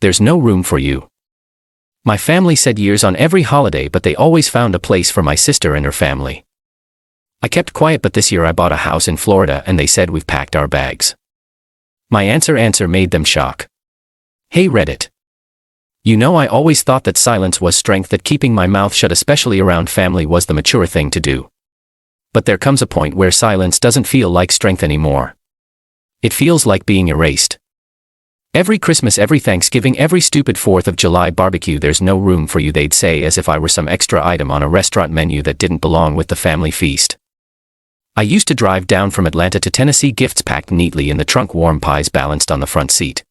There's no room for you. My family said years on every holiday, but they always found a place for my sister and her family. I kept quiet, but this year I bought a house in Florida and they said we've packed our bags. My answer made them shock. Hey Reddit. You know, I always thought that silence was strength, that keeping my mouth shut especially around family was the mature thing to do. But there comes a point where silence doesn't feel like strength anymore. It feels like being erased. Every Christmas, every Thanksgiving, every stupid 4th of July barbecue, there's no room for you, they'd say, as if I were some extra item on a restaurant menu that didn't belong with the family feast. I used to drive down from Atlanta to Tennessee, gifts packed neatly in the trunk, warm pies balanced on the front seat.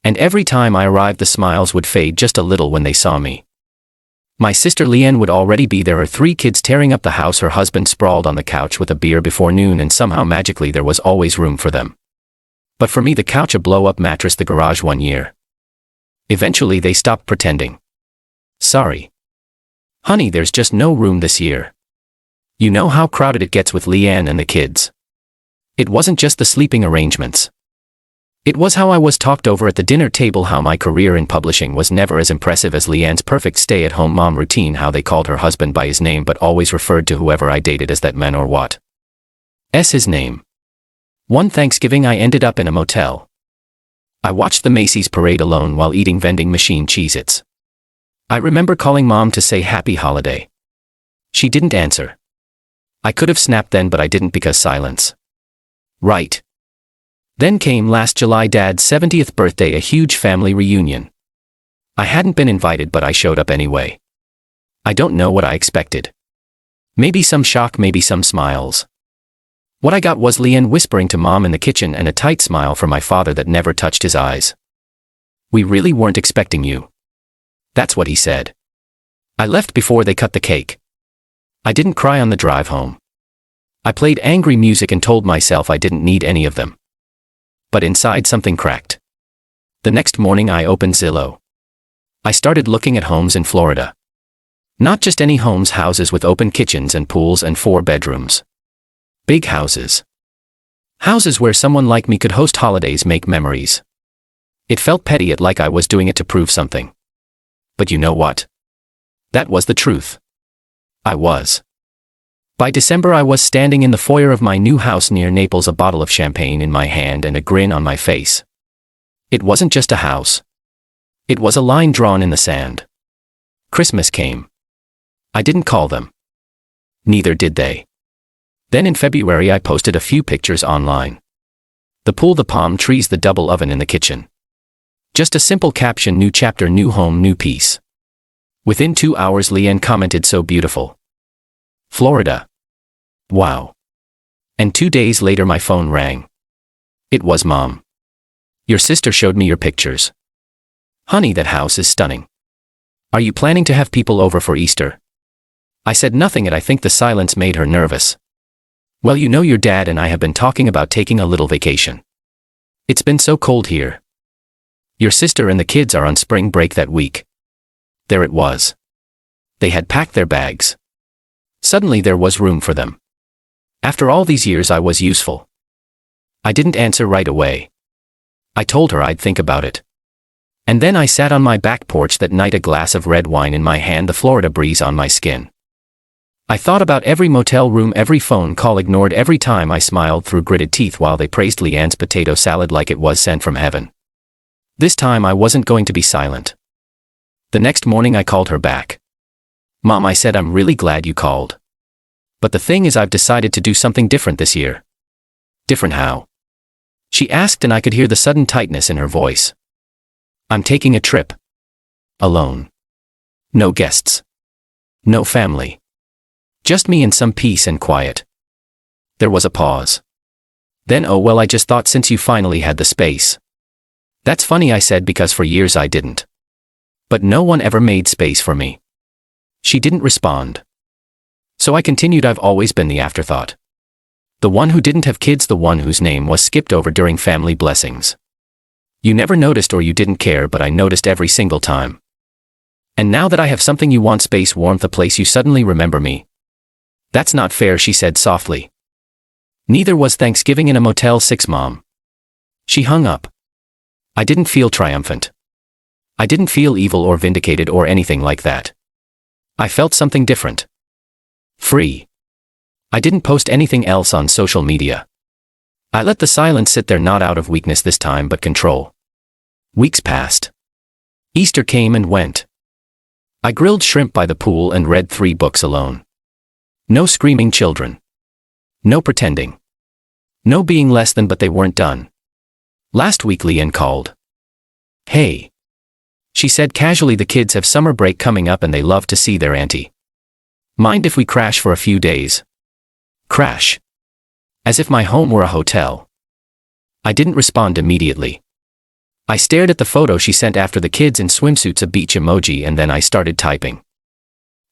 And every time I arrived, the smiles would fade just a little when they saw me. My sister Leanne would already be there, her 3 kids tearing up the house, her husband sprawled on the couch with a beer before noon, and somehow magically there was always room for them. But for me, the couch, a blow-up mattress, the garage 1 year. Eventually they stopped pretending. Sorry. Honey, there's just no room this year. You know how crowded it gets with Leanne and the kids. It wasn't just the sleeping arrangements. It was how I was talked over at the dinner table, how my career in publishing was never as impressive as Leanne's perfect stay-at-home mom routine, how they called her husband by his name but always referred to whoever I dated as that man or what. His name. One Thanksgiving I ended up in a motel. I watched the Macy's parade alone while eating vending machine Cheez-Its. I remember calling Mom to say happy holiday. She didn't answer. I could have snapped then, but I didn't, because silence. Right. Then came last July, Dad's 70th birthday, a huge family reunion. I hadn't been invited, but I showed up anyway. I don't know what I expected. Maybe some shock, maybe some smiles. What I got was Leanne whispering to Mom in the kitchen and a tight smile from my father that never touched his eyes. We really weren't expecting you. That's what he said. I left before they cut the cake. I didn't cry on the drive home. I played angry music and told myself I didn't need any of them. But inside something cracked. The next morning I opened Zillow. I started looking at homes in Florida. Not just any homes, houses with open kitchens and pools and 4 bedrooms. Big houses. Houses where someone like me could host holidays, make memories. It felt petty, like I was doing it to prove something. But you know what? That was the truth. I was. By December I was standing in the foyer of my new house near Naples, a bottle of champagne in my hand and a grin on my face. It wasn't just a house. It was a line drawn in the sand. Christmas came. I didn't call them. Neither did they. Then in February I posted a few pictures online. The pool, the palm trees, the double oven in the kitchen. Just a simple caption: new chapter, new home, new peace. Within 2 hours Leanne commented, so beautiful. Florida. Wow. And 2 days later my phone rang. It was Mom. Your sister showed me your pictures. Honey, that house is stunning. Are you planning to have people over for Easter? I said nothing, and I think the silence made her nervous. Well, you know, your dad and I have been talking about taking a little vacation. It's been so cold here. Your sister and the kids are on spring break that week. There it was. They had packed their bags. Suddenly there was room for them. After all these years I was useful. I didn't answer right away. I told her I'd think about it. And then I sat on my back porch that night, a glass of red wine in my hand, the Florida breeze on my skin. I thought about every motel room, every phone call ignored, every time I smiled through gritted teeth while they praised Leanne's potato salad like it was sent from heaven. This time I wasn't going to be silent. The next morning I called her back. Mom, I said, I'm really glad you called. But the thing is, I've decided to do something different this year. Different how? She asked, and I could hear the sudden tightness in her voice. I'm taking a trip. Alone. No guests. No family. Just me and some peace and quiet. There was a pause. Then, oh well, I just thought since you finally had the space. That's funny, I said, because for years I didn't. But no one ever made space for me. She didn't respond. So I continued, I've always been the afterthought. The one who didn't have kids, the one whose name was skipped over during family blessings. You never noticed, or you didn't care, but I noticed every single time. And now that I have something you want, space, warmth, a place, you suddenly remember me. That's not fair, she said softly. Neither was Thanksgiving in a Motel 6, Mom. She hung up. I didn't feel triumphant. I didn't feel evil or vindicated or anything like that. I felt something different. Free. I didn't post anything else on social media. I let the silence sit there, not out of weakness this time but control. Weeks passed. Easter came and went. I grilled shrimp by the pool and read 3 books alone. No screaming children. No pretending. No being less than, but they weren't done. Last week Leanne called. "Hey," she said casually, "the kids have summer break coming up and they love to see their auntie. Mind if we crash for a few days?" Crash. As if my home were a hotel. I didn't respond immediately. I stared at the photo she sent after the kids in swimsuits, a beach emoji, and then I started typing.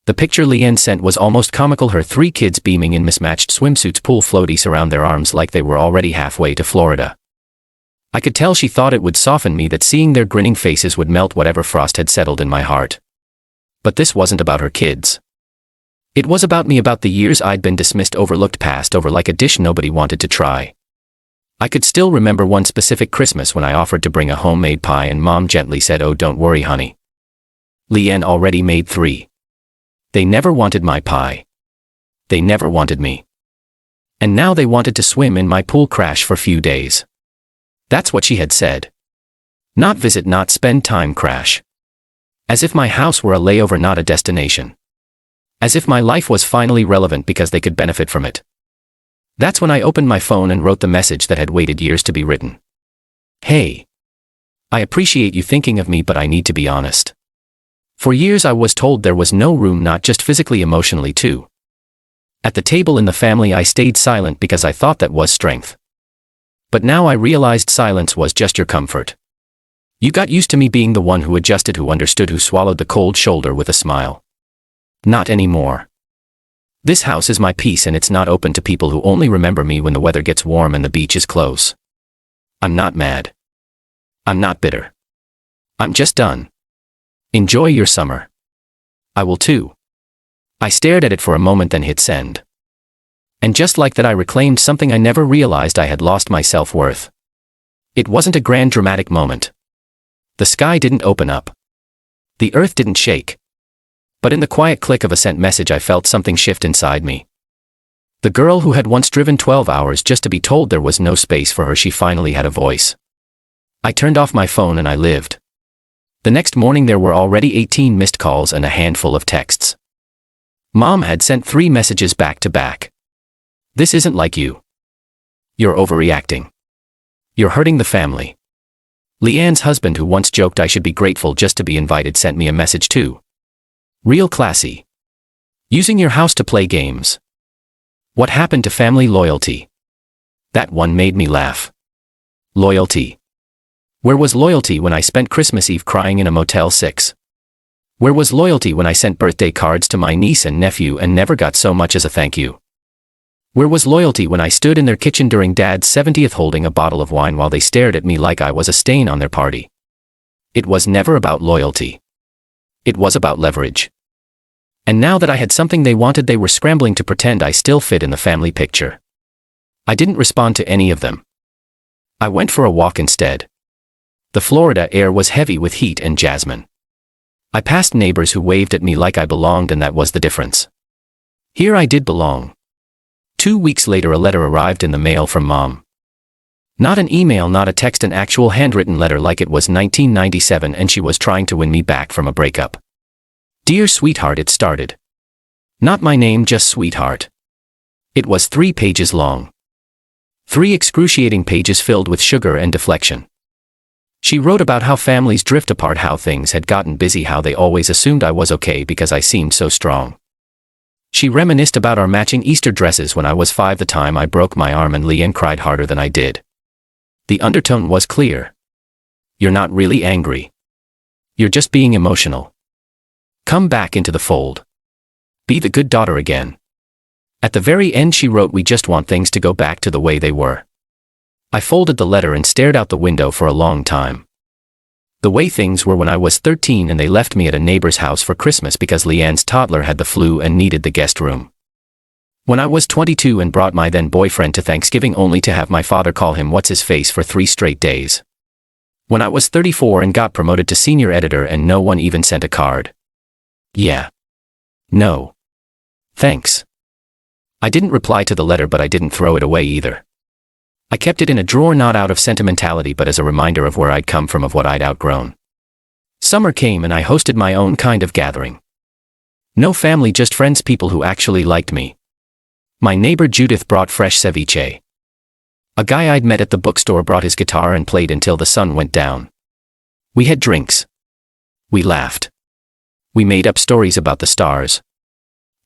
The picture Leanne sent was almost comical, her 3 kids beaming in mismatched swimsuits, pool floaties around their arms like they were already halfway to Florida. I could tell she thought it would soften me, that seeing their grinning faces would melt whatever frost had settled in my heart. But this wasn't about her kids. It was about me, about the years I'd been dismissed, overlooked, passed over like a dish nobody wanted to try. I could still remember one specific Christmas when I offered to bring a homemade pie and Mom gently said, "Oh, don't worry, honey. Leanne already made 3. They never wanted my pie. They never wanted me. And now they wanted to swim in my pool, crash for a few days." That's what she had said. Not visit, not spend time, crash. As if my house were a layover, not a destination. As if my life was finally relevant because they could benefit from it. That's when I opened my phone and wrote the message that had waited years to be written. "Hey. I appreciate you thinking of me, but I need to be honest. For years I was told there was no room, not just physically, emotionally too. At the table in the family I stayed silent because I thought that was strength. But now I realized silence was just your comfort. You got used to me being the one who adjusted, who understood, who swallowed the cold shoulder with a smile. Not anymore. This house is my peace, and it's not open to people who only remember me when the weather gets warm and the beach is close. I'm not mad. I'm not bitter. I'm just done. Enjoy your summer. I will too." I stared at it for a moment, then hit send. And just like that I reclaimed something I never realized I had lost, my self-worth. It wasn't a grand dramatic moment. The sky didn't open up. The earth didn't shake. But in the quiet click of a sent message I felt something shift inside me. The girl who had once driven 12 hours just to be told there was no space for her, she finally had a voice. I turned off my phone and I lived. The next morning there were already 18 missed calls and a handful of texts. Mom had sent 3 messages back to back. "This isn't like you. You're overreacting. You're hurting the family." Leanne's husband, who once joked I should be grateful just to be invited, sent me a message too. "Real classy. Using your house to play games. What happened to family loyalty?" That one made me laugh. Loyalty. Where was loyalty when I spent Christmas Eve crying in a Motel 6? Where was loyalty when I sent birthday cards to my niece and nephew and never got so much as a thank you? Where was loyalty when I stood in their kitchen during Dad's 70th holding a bottle of wine while they stared at me like I was a stain on their party? It was never about loyalty. It was about leverage. And now that I had something they wanted, they were scrambling to pretend I still fit in the family picture. I didn't respond to any of them. I went for a walk instead. The Florida air was heavy with heat and jasmine. I passed neighbors who waved at me like I belonged, and that was the difference. Here I did belong. 2 weeks later a letter arrived in the mail from Mom. Not an email, not a text, an actual handwritten letter like it was 1997 and she was trying to win me back from a breakup. "Dear sweetheart," it started. Not my name, just sweetheart. It was 3 pages long. 3 excruciating pages filled with sugar and deflection. She wrote about how families drift apart, how things had gotten busy, how they always assumed I was okay because I seemed so strong. She reminisced about our matching Easter dresses when I was 5, the time I broke my arm and Leanne cried harder than I did. The undertone was clear. You're not really angry. You're just being emotional. Come back into the fold. Be the good daughter again. At the very end she wrote, we just want things to go back to the way they were. I folded the letter and stared out the window for a long time. The way things were when I was 13 and they left me at a neighbor's house for Christmas because Leanne's toddler had the flu and needed the guest room. When I was 22 and brought my then boyfriend to Thanksgiving only to have my father call him what's his face for 3 straight days. When I was 34 and got promoted to senior editor and no one even sent a card. Yeah. No. Thanks. I didn't reply to the letter, but I didn't throw it away either. I kept it in a drawer, not out of sentimentality but as a reminder of where I'd come from, of what I'd outgrown. Summer came and I hosted my own kind of gathering. No family, just friends, people who actually liked me. My neighbor Judith brought fresh ceviche. A guy I'd met at the bookstore brought his guitar and played until the sun went down. We had drinks. We laughed. We made up stories about the stars.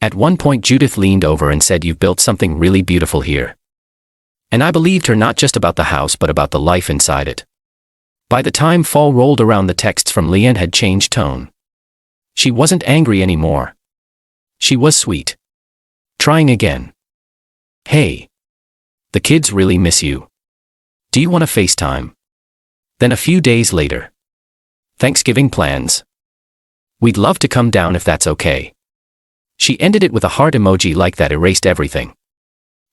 At one point Judith leaned over and said, "You've built something really beautiful here." And I believed her, not just about the house but about the life inside it. By the time fall rolled around, the texts from Leanne had changed tone. She wasn't angry anymore. She was sweet. Trying again. "Hey. The kids really miss you. Do you want to FaceTime?" Then a few days later. "Thanksgiving plans? We'd love to come down if that's okay." She ended it with a heart emoji like that erased everything.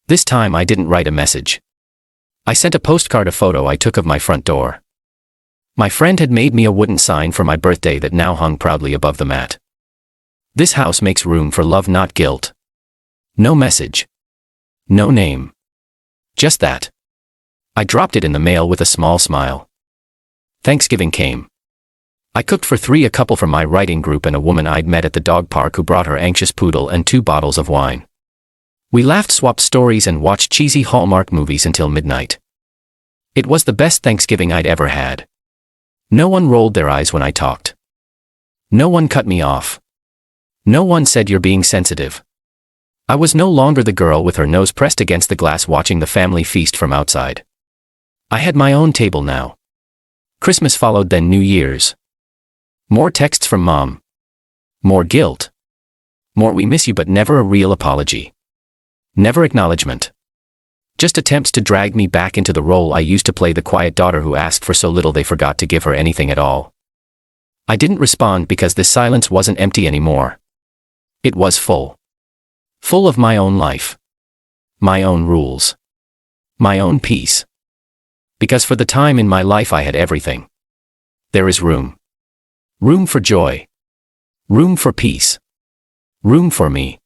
This time I didn't write a message. I sent a postcard, a photo I took of my front door. My friend had made me a wooden sign for my birthday that now hung proudly above the mat. "This house makes room for love, not guilt." No message. No name. Just that. I dropped it in the mail with a small smile. Thanksgiving came. I cooked for 3, a couple from my writing group and a woman I'd met at the dog park who brought her anxious poodle and 2 bottles of wine. We laughed, swapped stories, and watched cheesy Hallmark movies until midnight. It was the best Thanksgiving I'd ever had. No one rolled their eyes when I talked. No one cut me off. No one said, "You're being sensitive." I was no longer the girl with her nose pressed against the glass watching the family feast from outside. I had my own table now. Christmas followed, then New Year's. More texts from Mom. More guilt. More "we miss you," but never a real apology. Never acknowledgement. Just attempts to drag me back into the role I used to play, the quiet daughter who asked for so little they forgot to give her anything at all. I didn't respond because this silence wasn't empty anymore. It was full. Full of my own life. My own rules. My own peace. Because for the time in my life I had everything. There is room. Room for joy. Room for peace. Room for me.